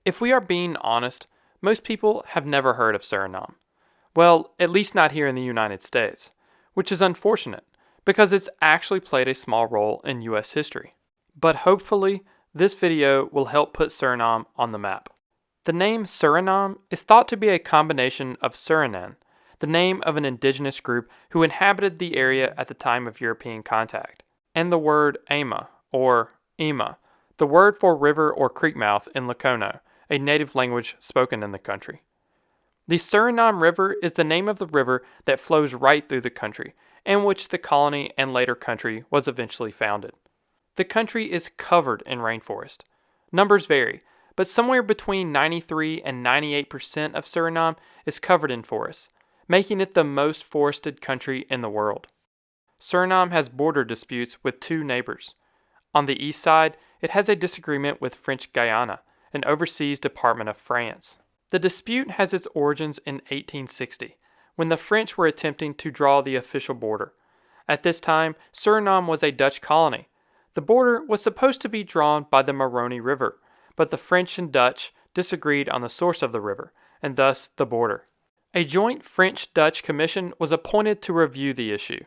If we are being honest, most people have never heard of Suriname. Well, at least not here in the United States, which is unfortunate because it's actually played a small role in U.S. history. But hopefully, this video will help put Suriname on the map. The name Suriname is thought to be a combination of Suriname, the name of an indigenous group who inhabited the area at the time of European contact, and the word Ama, or Ima, the word for river or creek mouth in Lakono, a native language spoken in the country. The Suriname River is the name of the river that flows right through the country, in which the colony and later country was eventually founded. The country is covered in rainforest. Numbers vary, but somewhere between 93 and 98% of Suriname is covered in forests, making it the most forested country in the world. Suriname has border disputes with two neighbors. On the east side, it has a disagreement with French Guiana, an overseas department of France. The dispute has its origins in 1860, when the French were attempting to draw the official border. At this time, Suriname was a Dutch colony. The border was supposed to be drawn by the Maroni River, but the French and Dutch disagreed on the source of the river, and thus the border. A joint French-Dutch commission was appointed to review the issue.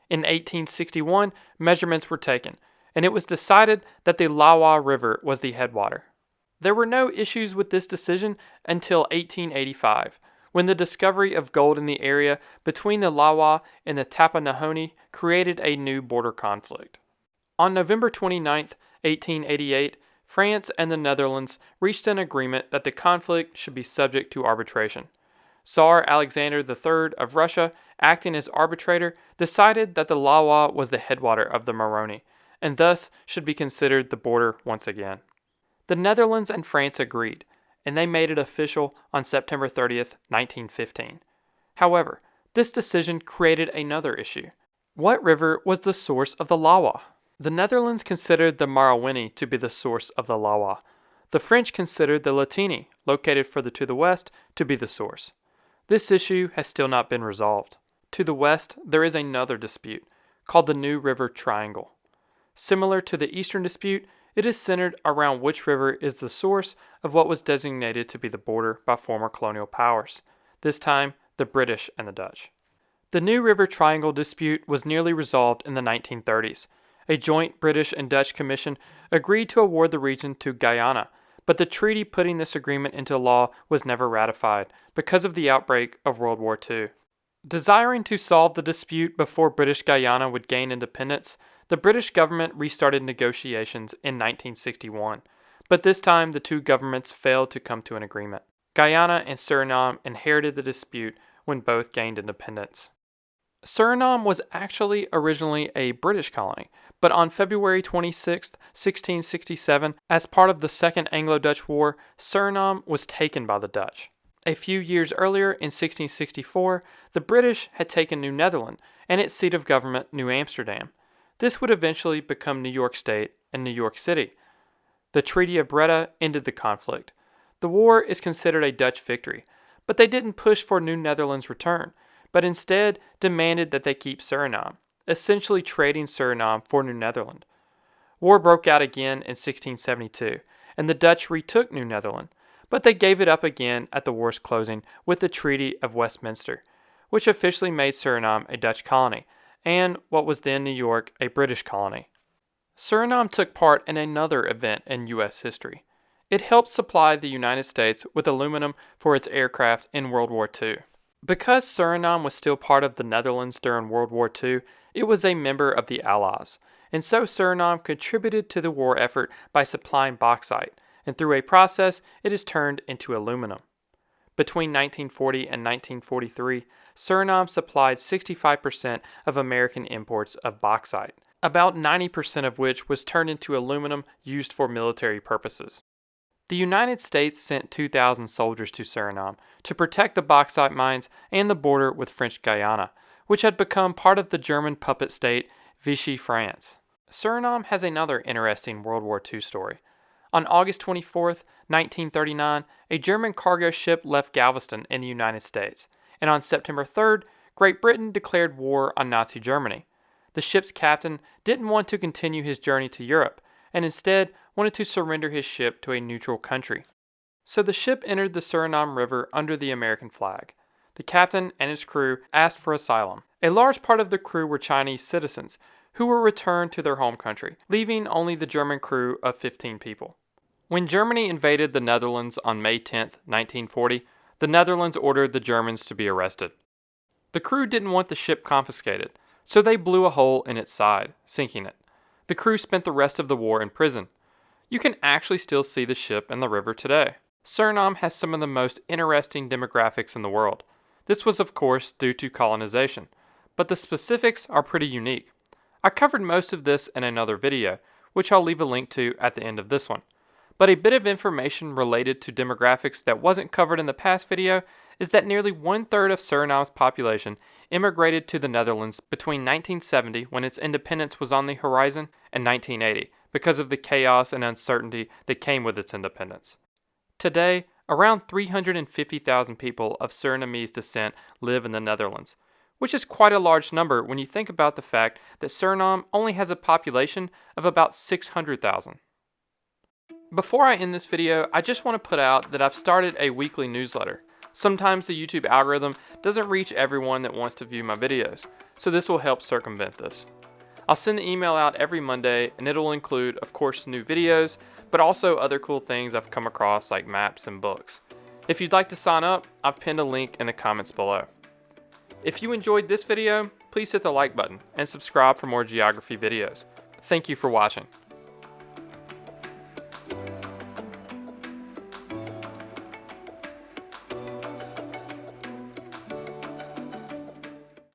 In 1861, measurements were taken, and it was decided that the Lawa River was the headwater. There were no issues with this decision until 1885, when the discovery of gold in the area between the Lawa and the Tapanahoni created a new border conflict. On November 29, 1888, France and the Netherlands reached an agreement that the conflict should be subject to arbitration. Tsar Alexander III of Russia, acting as arbitrator, decided that the Lawa was the headwater of the Maroni, and thus should be considered the border once again. The Netherlands and France agreed, and they made it official on September 30th, 1915. However, this decision created another issue. What river was the source of the Lawa? The Netherlands considered the Marawini to be the source of the Lawa. The French considered the Latini, located further to the west, to be the source. This issue has still not been resolved. To the west, there is another dispute, called the New River Triangle. Similar to the eastern dispute, it is centered around which river is the source of what was designated to be the border by former colonial powers, this time the British and the Dutch. The New River Triangle dispute was nearly resolved in the 1930s. A joint British and Dutch commission agreed to award the region to Guyana, but the treaty putting this agreement into law was never ratified because of the outbreak of World War II. Desiring to solve the dispute before British Guyana would gain independence, the British government restarted negotiations in 1961, but this time the two governments failed to come to an agreement. Guyana and Suriname inherited the dispute when both gained independence. Suriname was actually originally a British colony, but on February 26, 1667, as part of the Second Anglo-Dutch War, Suriname was taken by the Dutch. A few years earlier, in 1664, the British had taken New Netherland and its seat of government, New Amsterdam. This would eventually become New York State and New York City. The Treaty of Breda ended the conflict. The war is considered a Dutch victory, but they didn't push for New Netherland's return, but instead demanded that they keep Suriname, essentially trading Suriname for New Netherland. War broke out again in 1672, and the Dutch retook New Netherland, but they gave it up again at the war's closing with the Treaty of Westminster, which officially made Suriname a Dutch colony, and what was then New York a British colony. Suriname took part in another event in U.S. history. It helped supply the United States with aluminum for its aircraft in World War II. Because Suriname was still part of the Netherlands during World War II, it was a member of the Allies, and so Suriname contributed to the war effort by supplying bauxite, and through a process it is turned into aluminum. Between 1940 and 1943, Suriname supplied 65% of American imports of bauxite, about 90% of which was turned into aluminum used for military purposes. The United States sent 2,000 soldiers to Suriname to protect the bauxite mines and the border with French Guiana, which had become part of the German puppet state Vichy France. Suriname has another interesting World War II story. On August 24, 1939, a German cargo ship left Galveston in the United States, and on September 3rd, Great Britain declared war on Nazi Germany. The ship's captain didn't want to continue his journey to Europe, and instead wanted to surrender his ship to a neutral country. So the ship entered the Suriname River under the American flag. The captain and his crew asked for asylum. A large part of the crew were Chinese citizens who were returned to their home country, leaving only the German crew of 15 people. When Germany invaded the Netherlands on May 10, 1940, the Netherlands ordered the Germans to be arrested. The crew didn't want the ship confiscated, so they blew a hole in its side, sinking it. The crew spent the rest of the war in prison. You can actually still see the ship in the river today. Suriname has some of the most interesting demographics in the world. This was, of course, due to colonization, but the specifics are pretty unique. I covered most of this in another video, which I'll leave a link to at the end of this one. But a bit of information related to demographics that wasn't covered in the past video is that nearly 1/3 of Suriname's population immigrated to the Netherlands between 1970, when its independence was on the horizon, and 1980, because of the chaos and uncertainty that came with its independence. Today, around 350,000 people of Surinamese descent live in the Netherlands, which is quite a large number when you think about the fact that Suriname only has a population of about 600,000. Before I end this video, I just want to put out that I've started a weekly newsletter. Sometimes the YouTube algorithm doesn't reach everyone that wants to view my videos, so this will help circumvent this. I'll send the email out every Monday, and it'll include, of course, new videos, but also other cool things I've come across like maps and books. If you'd like to sign up, I've pinned a link in the comments below. If you enjoyed this video, please hit the like button and subscribe for more geography videos. Thank you for watching.